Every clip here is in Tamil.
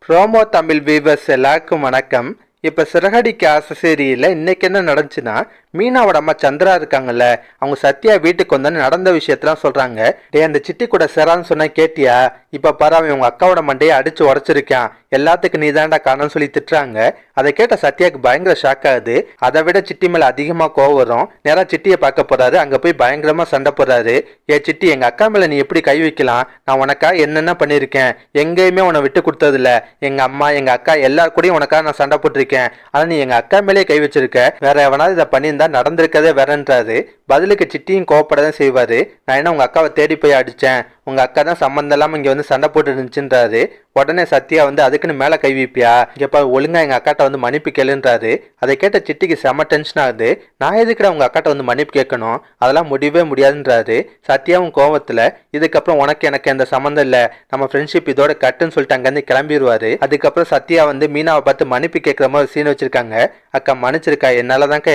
ரோமோ தமிழ் வீவர்ஸ் எல்லாருக்கும் வணக்கம். இப்போ சிறகடிக்க ஆசை சீரியலில் இன்னைக்கு என்ன நடந்துச்சுன்னா, மீனாவோட அம்மா சந்திரா இருக்காங்கல்ல, அவங்க சத்யா வீட்டுக்கு வந்து நடந்த விஷயத்தெல்லாம் சொல்றாங்க. டே, அந்த சிட்டி கூட சேரான்னு சொன்னா கேட்டியா? இப்ப பாரு, அவன் உங்க அக்காவோட மண்டையை அடிச்சு உடச்சிருக்கான், எல்லாத்துக்கும் நீ தாண்டா காரணம் சொல்லி திட்டுறாங்க. அதை கேட்ட சத்யாவுக்கு பயங்கர ஷாக் ஆகுது. அதை விட சிட்டி மேல அதிகமா கோவம் வரும். நேரா சிட்டியை பார்க்க போறாரு. அங்க போய் பயங்கரமா சண்டை போடுறாரு. ஏ சிட்டி, எங்க அக்கா மேல நீ எப்படி கை வைக்கலாம்? நான் உனக்கா என்னென்ன பண்ணிருக்கேன்? எங்கேயுமே உன்னை விட்டு கொடுத்தது இல்ல. எங்க அம்மா எங்க அக்கா எல்லாரு கூடயும் உனக்காக நான் சண்டை போட்டிருக்கேன். ஆனா நீ எங்க அக்கா மேலே கை வச்சிருக்க. வேற எவனாவது இதை பண்ணியிருந்தா நடந்திருக்கதே வேறன்றாரு. பதிலுக்கு சிட்டியும் கோவப்படதான் செய்வாரு. நான் என்ன உங்க அக்காவை தேடி போய் அடிச்சேன்? உங்க அக்கா தான் சம்மந்தம் இல்லாம இங்க வந்து சண்டை போட்டு இருந்துச்சுன்றாரு. உடனே சத்யா வந்து அதுக்குன்னு மேல கை வைப்பியா? இங்கப்பா ஒழுங்கா எங்க அக்காட்ட வந்து மன்னிப்பு கேளுன்றாரு. அதை கேட்ட சிட்டிக்கு செம டென்ஷன் ஆகுது. நான் எதுக்குடா உங்க அக்காட்ட வந்து மன்னிப்பு கேட்கணும்? அதெல்லாம் முடியவே முடியாதுன்றாரு. சத்யாவும் கோவத்துல, இதுக்கப்புறம் உனக்கு எனக்கு எந்த சம்மந்தம் இல்ல, நம்ம ஃப்ரெண்ட்ஷிப் இதோட கட்டுன்னு சொல்லிட்டு அங்கிருந்து கிளம்பிடுவாரு. அதுக்கப்புறம் சத்யா வந்து மீனாவை பார்த்து மன்னிப்பு கேட்கிற மாதிரி சீன் வச்சிருக்காங்க. அக்கா மன்னிச்சிருக்கா, என்னாலதான்க்கா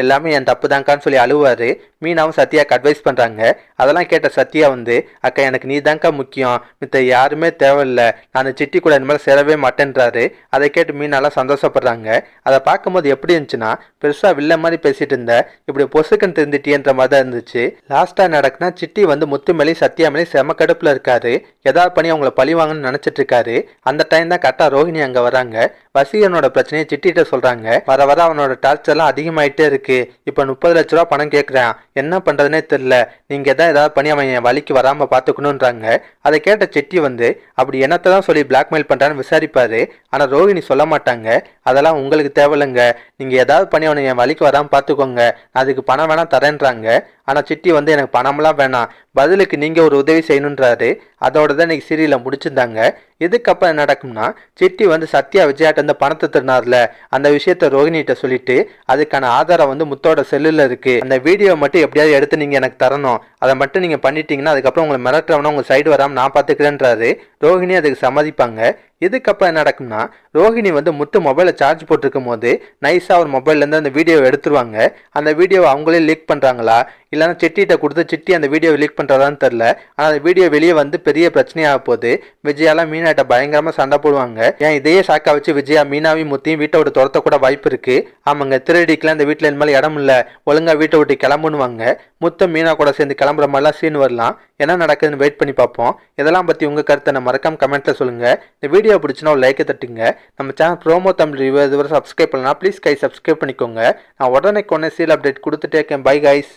எல்லாமே என் தப்பு தான்க்கான்னு சொல்லி அழுவாரு. மீனாவும் சத்யாவுக்கு அட்வைஸ் பண்றாங்க. அதெல்லாம் கேட்ட சத்யா வந்து, அக்கா எனக்கு நீ தான்க்கா முக்கியம், மித்த யாருமே தேவையில்லை, நான் சிட்டி கூட இனிமேல் சேரவே மாட்டேன்றாரு. அதை கேட்டு மீனாலாம் சந்தோஷப்படுறாங்க. அதை பார்க்கும்போது எப்படி இருந்துச்சுன்னா, பெருசா வில்ல மாதிரி பேசிட்டு இருந்த இப்படி பொசுக்குன்னு தெரிஞ்சிட்டியன்ற மாதிரி தான் இருந்துச்சு. லாஸ்டா நடக்குனா, சிட்டி வந்து முத்து மேலேயும் சத்யா மேலேயும் செம கடுப்புல இருக்காரு. ஏதாவது பண்ணி அவங்கள பழி வாங்கன்னு நினைச்சிட்டு இருக்காரு. அந்த டைம் தான் கரெக்டா ரோஹிணி அங்க வராங்க. வசீகரனோட பிரச்சனையை சிட்டிகிட்ட சொல்றாங்க. வர வர அவனோட டார்ச்சர்லாம் அதிகமாயிட்டே இருக்கு. இப்ப 30 லட்ச ரூபா பணம் கேட்கிறான், என்ன பண்றதுனே தெரியல, நீங்க ஏதாவது பண்ணி அவன் என் வழிக்கு வராம பாத்துக்கணும்ன்றாங்க. அதை கேட்ட சிட்டி வந்து அப்படி என்னத்தான் சொல்லி பிளாக்மெயில் பண்றான்னு விசாரிப்பாரு. ஆனா ரோஹிணி சொல்ல மாட்டாங்க. அதெல்லாம் உங்களுக்கு தேவையில்லைங்க, நீங்க ஏதாவது பண்ணி அவனை என் வழிக்கு வராம பாத்துக்கோங்க, அதுக்கு பணம் வேணா தரேன்றாங்க. ஆனா சிட்டி வந்து எனக்கு பணம்லாம் வேணாம், பதிலுக்கு நீங்க ஒரு உதவி செய்யணுன்றாரு. அதோட தான் இன்னைக்கு சீரியல முடிச்சிருந்தாங்க. இதுக்கப்புறம் என்ன நடக்கும்னா, சிட்டி வந்து சத்யா விஜயாட்ட இந்த பணத்தை திருநார்ல அந்த விஷயத்த ரோஹிணிகிட்ட சொல்லிட்டு, அதுக்கான ஆதாரம் வந்து முத்தோட செல்லுல இருக்கு, அந்த வீடியோ மட்டும் எப்படியாவது எடுத்து நீங்க எனக்கு தரணும், அதை மட்டும் நீங்க பண்ணிட்டீங்கன்னா அதுக்கப்புறம் உங்களை மிரட்டுறவனா உங்க சைடு வராம நான் பாத்துக்கிறேன்றாரு. ரோஹிணி அதுக்கு சம்மதிப்பாங்க. இதுக்கப்புறம் என்ன நடக்கும்னா, ரோஹிணி வந்து முத்து மொபைலை சார்ஜ் போட்டிருக்கும் போது நைஸா ஒரு மொபைல்ல இருந்து அந்த வீடியோவை எடுத்துருவாங்க. அந்த வீடியோவை அவங்களே லீக் பண்றாங்களா இல்லைன்னா சிட்டிகிட்ட கொடுத்து சிட்டி அந்த வீடியோவை லீக் பண்றதான்னு தெரியல. ஆனா அந்த வீடியோ வெளியே வந்து பெரிய பிரச்சனையாக போகுது. விஜயாலாம் மீனாட்ட பயங்கரமா சண்டை போடுவாங்க. ஏன் இதையே சாக்கா வச்சு விஜயா மீனாவையும் முத்தையும் வீட்டை விட்டு துரத்த கூட வாய்ப்பு இருக்கு. ஆமாங்க, திருடிக்கெல்லாம் இந்த வீட்டுல இனிமேல் இடம் இல்ல, ஒழுங்கா வீட்டை விட்டு கிளம்புனுவாங்க. முத்த மீனா கூட சேர்ந்து கிளம்புற மாதிரிலாம் சீன் வரலாம். என்ன நடக்குதுன்னு வெயிட் பண்ணி பார்ப்போம். இதெல்லாம் பத்தி உங்க கருத்தை நம்ம மறக்காம கமெண்ட்ல சொல்லுங்க. இந்த வீடியோ பிடிச்சினா ஒரு லைக்கை தட்டுங்க. நம்ம சேனல் ப்ரோமோ தமிழ் ரிவ்யூ இதுவரை சப்ஸ்கிரைப் பண்ணலாம், ப்ளீஸ் கை சப்ஸ்கிரைப் பண்ணிக்கோங்க. நான் உடனே சீரியல் அப்டேட் கொடுத்துட்டே இருக்கேன். Bye guys.